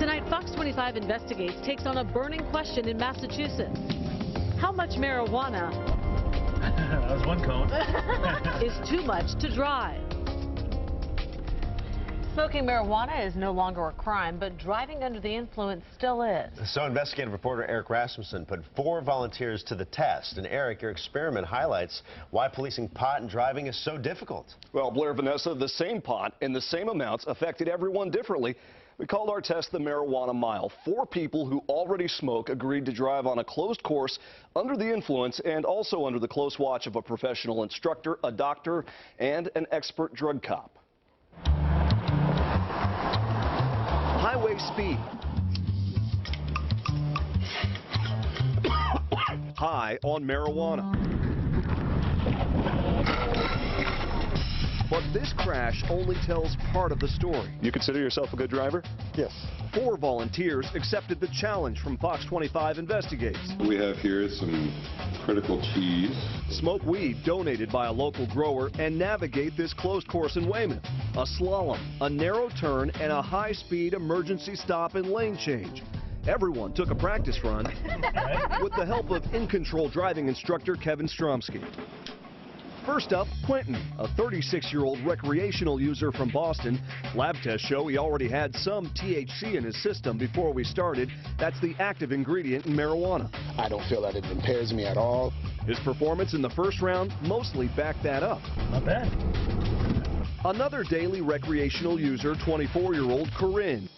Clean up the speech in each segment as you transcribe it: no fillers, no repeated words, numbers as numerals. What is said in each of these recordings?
Tonight, Fox 25 Investigates takes on a burning question in Massachusetts. How much marijuana that was one cone. is too much to drive? Smoking marijuana is no longer a crime, but driving under the influence still is. So investigative reporter Eric Rasmussen put 4 volunteers to the test. And Eric, your experiment highlights why policing pot and driving is so difficult. Well, Blair, Vanessa, the same pot in the same amounts affected everyone differently. We called our test the Marijuana Mile. 4 people who already smoke agreed to drive on a closed course under the influence and also under the close watch of a professional instructor, a doctor, and an expert drug cop. Highway speed. High on marijuana. But this crash only tells part of the story. You consider yourself a good driver? Yes. 4 volunteers accepted the challenge from Fox 25 Investigates. We have here some critical cheese. Smoke weed donated by a local grower and navigate this closed course in Weymouth. A slalom, a narrow turn, and a high-speed emergency stop and lane change. Everyone took a practice run with the help of in-control driving instructor Kevin Stromsky. First up, Quentin, a 36-year-old recreational user from Boston. Lab tests show he already had some THC in his system before we started. That's the active ingredient in marijuana. I don't feel that it impairs me at all. His performance in the first round mostly backed that up. Not bad. Another daily recreational user, 24-year-old Corinne,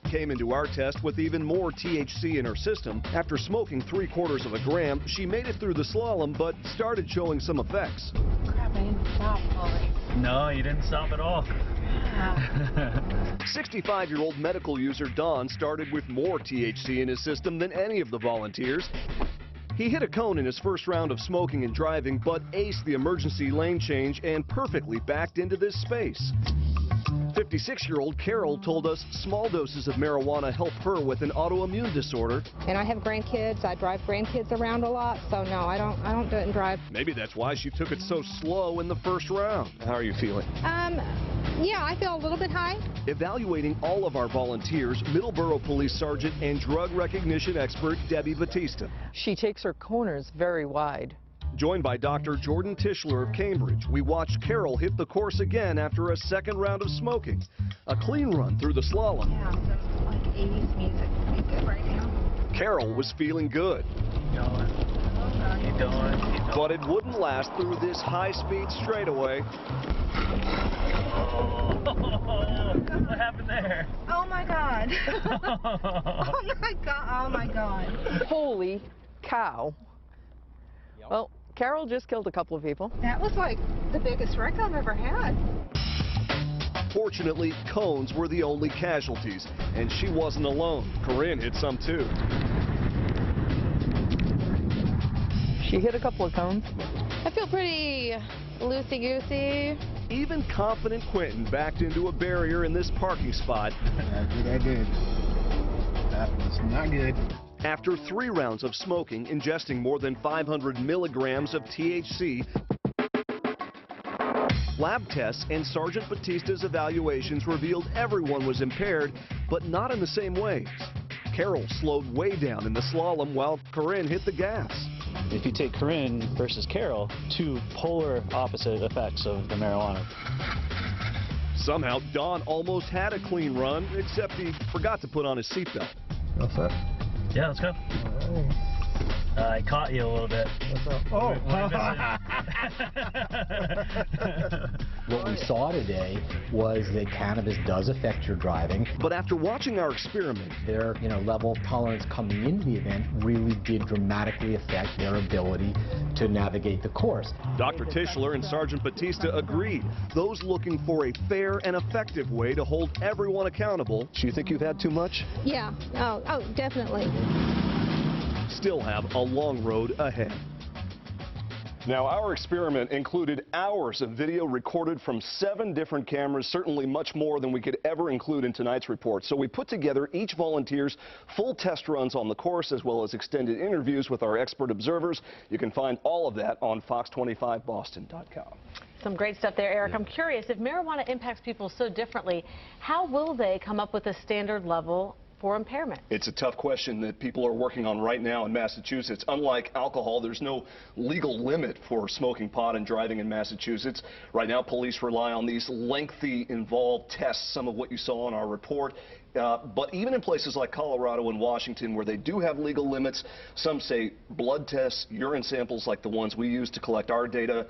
came into our test with even more THC in her system. After smoking 3/4 of a gram, she made it through the slalom, but started showing some effects. Crap, I didn't stop already. No, you didn't stop at all. 65-year-old medical user Don started with more THC in his system than any of the volunteers. He hit a cone in his first round of smoking and driving, but aced the emergency lane change and perfectly backed into this space. 56-year-old Carol told us small doses of marijuana help her with an autoimmune disorder. And I have grandkids. I drive grandkids around a lot, so no, I don't do it and drive. Maybe that's why she took it so slow in the first round. How are you feeling? Yeah, I feel a little bit high. Evaluating all of our volunteers, Middleborough Police Sergeant and drug recognition expert Debbie Batista. She takes her corners very wide. Joined by Dr. Jordan Tischler of Cambridge, we watched Carol hit the course again after a second round of smoking. A clean run through the slalom. Yeah, so like 80s music would be good right now. Carol was feeling good. Keep going. But it wouldn't last through this high-speed straightaway. Oh, what happened there? Oh my God. Oh my God. Oh my God. Holy cow. Well, Carol just killed a couple of people. That was like the biggest wreck I've ever had. Fortunately, cones were the only casualties, and she wasn't alone. Corinne hit some too. She hit a couple of cones. I feel pretty loosey-goosey. Even confident Quentin backed into a barrier in this parking spot. I did. That was not good. After 3 rounds of smoking, ingesting more than 500 milligrams of THC, lab tests and Sergeant Batista's evaluations revealed everyone was impaired, but not in the same ways. Carol slowed way down in the slalom while Corinne hit the gas. If you take Corinne versus Carol, 2 polar opposite effects of the marijuana. Somehow, Don almost had a clean run, except he forgot to put on his seatbelt. What's that? Yeah, let's go. I caught you a little bit. Oh. What we saw today was that cannabis does affect your driving. But after watching our experiment, their level of tolerance coming into the event really did dramatically affect their ability to navigate the course. Dr. Tischler and Sergeant Batista agreed. Those looking for a fair and effective way to hold everyone accountable. Do you think you've had too much? Yeah. Oh, definitely. Still have a long road ahead. Now, our experiment included hours of video recorded from 7 different cameras, certainly much more than we could ever include in tonight's report. So we put together each volunteer's full test runs on the course, as well as extended interviews with our expert observers. You can find all of that on fox25boston.com. Some great stuff there, Eric. I'm curious, if marijuana impacts people so differently, how will they come up with a standard level for impairment? It's a tough question that people are working on right now in Massachusetts. Unlike alcohol, there's no legal limit for smoking pot and driving in Massachusetts. Right now, police rely on these lengthy, involved tests, some of what you saw in our report. But even in places like Colorado and Washington, where they do have legal limits, some say blood tests, urine samples like the ones we use to collect our data,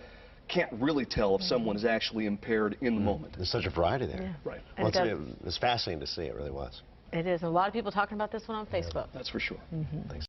can't really tell if someone is actually impaired in the moment. There's such a variety there. Yeah. Right. Well, it's fascinating to see. It really was. It is. A lot of people talking about this one on Facebook. That's for sure. Thanks.